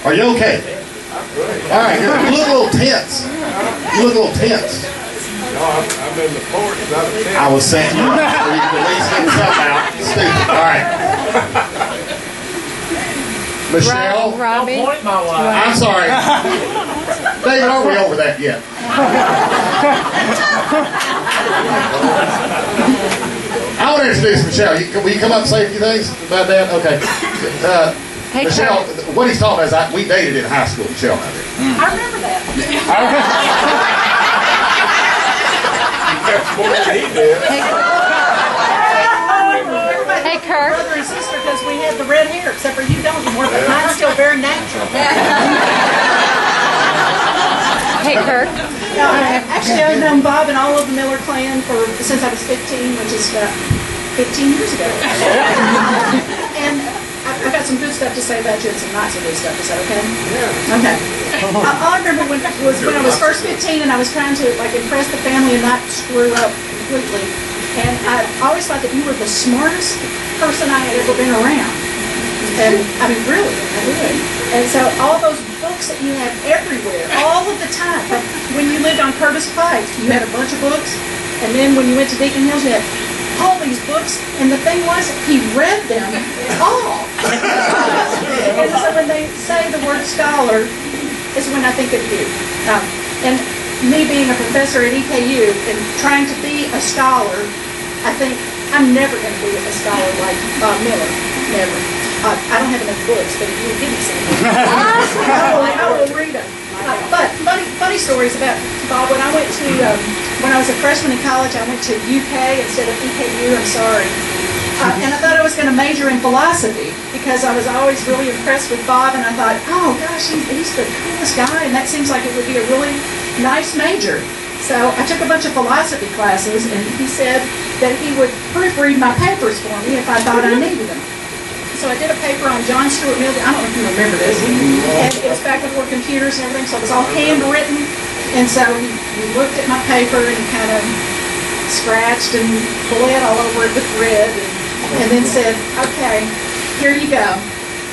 Are you okay? All right, you look a little tense. You look a little tense. No, I'm in the port. I was saying, you can at least get something out. Stupid. All right. Michelle. Robbie. Don't point my wife. I'm sorry. David, are we over that yet? I want to introduce Michelle. Will you come up and say a few things about that? Okay. Hey, Michelle, what he's talking about is we dated in high school, Michelle. I remember that. That's more than he did. Hey, Kirk. Brother and sister, because we had the red hair, except for you don't anymore, but mine's still very natural. Hey, Kirk. Actually, I've known Bob and all of the Miller clan since I was 15, which is about 15 years ago. And I've got some good stuff to say about you and some not so good stuff. Is that okay? Yeah. Okay. All I remember when I was first 15 and I was trying to impress the family and not screw up completely. And I always thought that you were the smartest person I had ever been around. And I mean, really, I would. And so all those books that you had everywhere, all of the time. Like when you lived on Curtis Pike, you had a bunch of books. And then when you went to Deacon Hills, you had all these books. And the thing was, he read them all. And so when they say the word scholar, is when I think of you. And me being a professor at EKU and trying to be a scholar, I think I'm never going to be a scholar like Bob Miller. Never. I don't have enough books, but if you would give me some, I will read them. But funny stories about Bob. When I went to, when I was a freshman in college, I went to UK instead of EKU. I'm sorry. And I thought I was going to major in philosophy because I was always really impressed with Bob, and I thought, oh gosh, he's the coolest guy, and that seems like it would be a really nice major. So I took a bunch of philosophy classes, and he said that he would proofread my papers for me if I thought I needed them. So I did a paper on John Stuart Mill. I don't know if you remember this. And it was back before computers and everything, so it was all handwritten. And so he looked at my paper and kind of scratched and bled all over it with red, and then said, okay, here you go.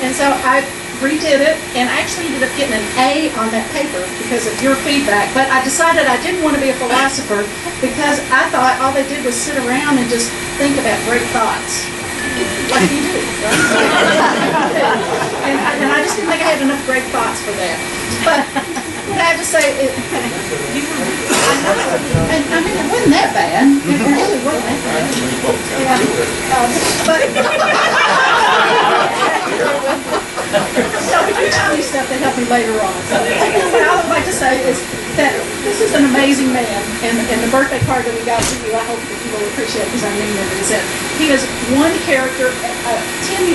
And so I redid it, and I actually ended up getting an A on that paper because of your feedback. But I decided I didn't want to be a philosopher because I thought all they did was sit around and just think about great thoughts. Like you do, right? and I just didn't think I had enough great thoughts for that. But what I have to say is, and I mean, it wasn't that bad. It really wasn't that bad. Yeah. So you tell me stuff that helped me later on. So what I would like to say is that this is an amazing man, and the birthday card that we got for you, I hope that you will appreciate because I remember is that he is one character. 2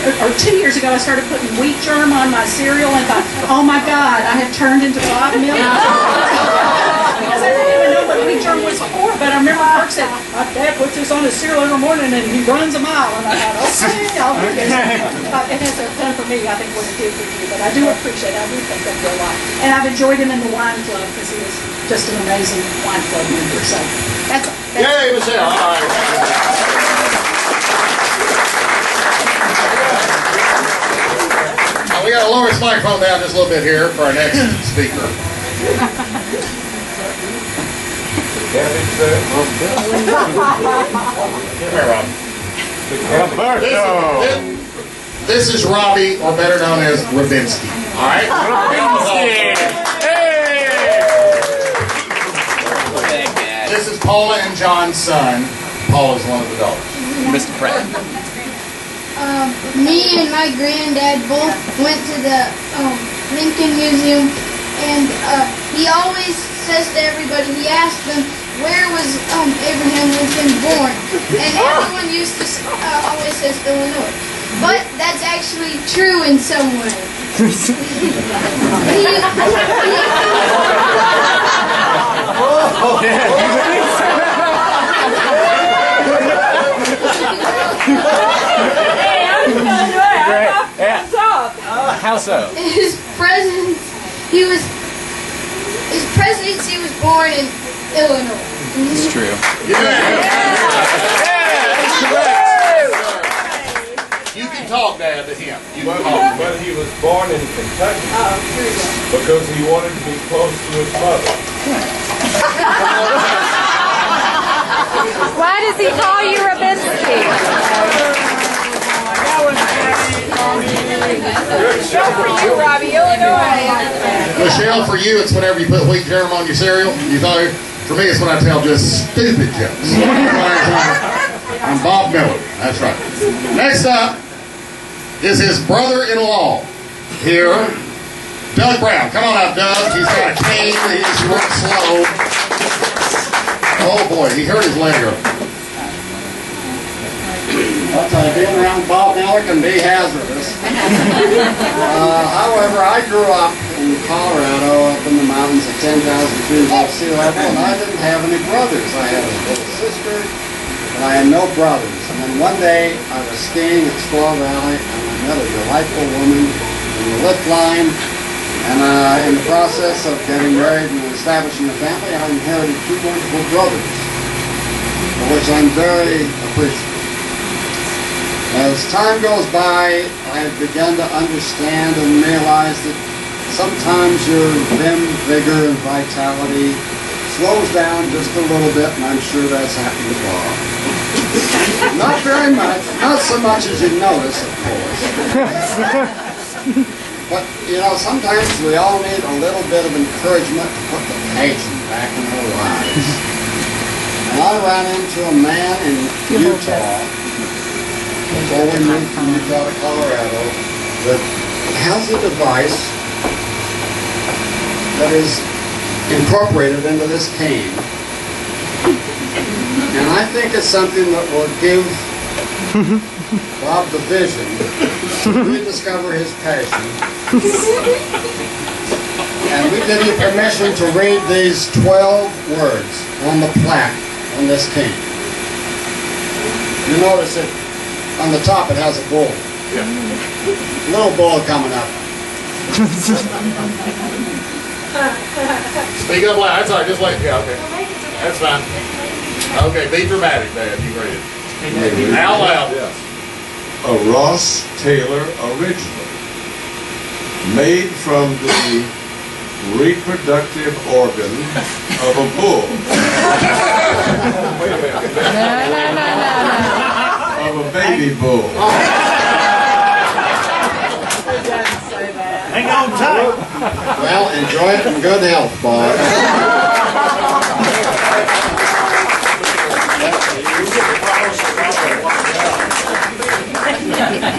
years ago, I started putting wheat germ on my cereal and thought, oh my God, I have turned into Bob Miller. Because I didn't even know what wheat germ was for, but I remember Kirk said, my dad puts this on his cereal every morning and he runs a mile. And I thought, okay, I'll do this. It has done for me, I think, what it did for you. But I do appreciate it. I do think of you a lot. And I've enjoyed him in the wine club because he was just an amazing wine club member. So that's Yay, Michelle. All right. We got to lower this microphone down just a little bit here for our next speaker. Come here, Robbie. This is Robbie, or better known as Ravinsky. All right? Hey! This is Paula and John's son. Paula's one of the daughters. Mr. Pratt. Me and my granddad both went to the Lincoln Museum, and he always says to everybody, he asks them, where was Abraham Lincoln born? And everyone used to always says Illinois. But that's actually true in some way. How so? His presidency was born in Illinois. It's true. You can talk, Dad, to him. You But, can talk. but he was born in Kentucky Oh, here you go. because he wanted to be close to his mother. Why does he call you Rabinsky? Michelle, for you, it's whenever you put wheat germ on your cereal. You thought, for me, it's when I tell just stupid jokes. I'm Bob Miller. That's right. Next up is his brother-in-law here, Doug Brown. Come on out, Doug. He's got a cane. He's running slow. Oh boy, he hurt his leg earlier. I'll tell you, being around Bob Miller can be hazardous. However, I grew up in Colorado, up in the mountains at 10,000 feet above sea level, and I didn't have any brothers. I had a little sister, but I had no brothers. And then one day, I was skiing at Squaw Valley, and I met a delightful woman in the lift line. And in the process of getting married and establishing a family, I inherited two wonderful brothers, for which I'm very appreciative. As time goes by, I've begun to understand and realize that sometimes your vim, vigor, and vitality slows down just a little bit, and I'm sure that's happened to Bob. Not very much, not so much as you notice, of course. But, you know, sometimes we all need a little bit of encouragement to put the passion back in our lives. And I ran into a man in Utah, before we moved from Utah to Colorado, that has a device that is incorporated into this cane. And I think it's something that will give Bob the vision to rediscover his passion. And we give you permission to read these 12 words on the plaque on this cane. You notice it on the top, it has a bull. Yeah. Little bull coming up. Speak up loud. That's all right. Just wait. Yeah, okay. That's fine. Okay, be dramatic, Dad. You read it. Out loud. Yes. A Ross Taylor original, made from the reproductive organ of a bull. Wait a minute. No. Of a baby bull. Hang on tight. Well, enjoy it in good health, Bob.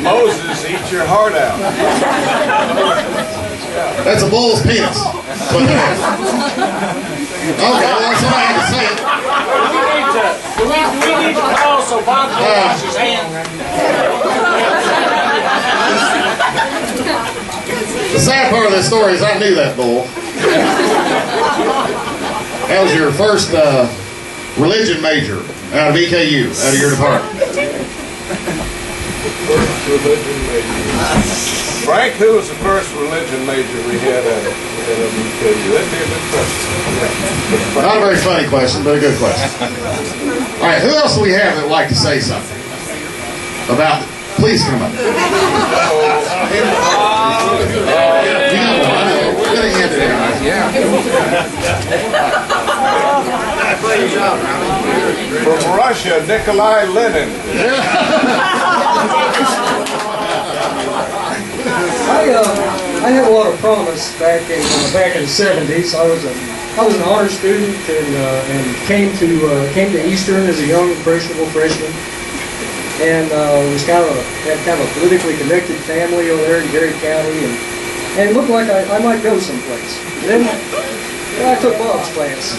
Moses, eat your heart out. That's a bull's penis. Okay, well, that's what I had to say. Do we need to call so Bob can wash his hands? The sad part of this story is I knew that bull. That was your first religion major out of EKU, out of your department. First religion major. Frank, who was the first religion major we had at EKU? That'd be a good question. Not a very funny question, but a good question. All right, who else do we have that would like to say something about it? Please come up. You got one. We're going to hand it out. From Russia, Nikolai Lenin. I had a lot of promise back in the 70s. I was an honor student and came to Eastern as a young impressionable freshman, and had kind of a politically connected family over there in Gary County, and it looked like I might go someplace. Then I took Bob's class.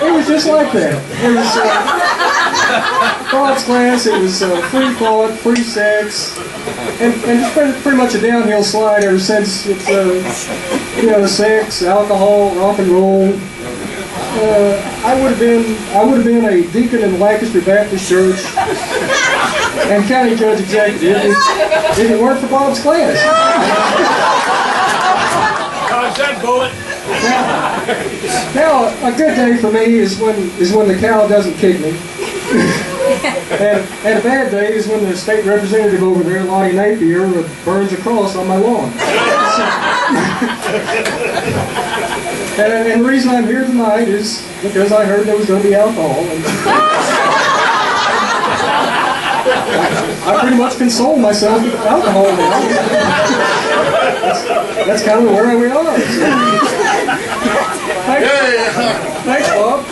It was just like that. It was Bob's class. It was free thought, free sex, and just pretty much a downhill slide ever since. It's sex, alcohol, rock and roll. I would have been a deacon in the Lancaster Baptist Church and county judge executive if it weren't for Bob's class. Now, a good day for me is when the cow doesn't kick me. And a bad day is when the state representative over there, Lottie Napier, burns a cross on my lawn. And the reason I'm here tonight is because I heard there was going to be alcohol. And I pretty much console myself with alcohol now. That's kind of where we are. Thanks, Bob.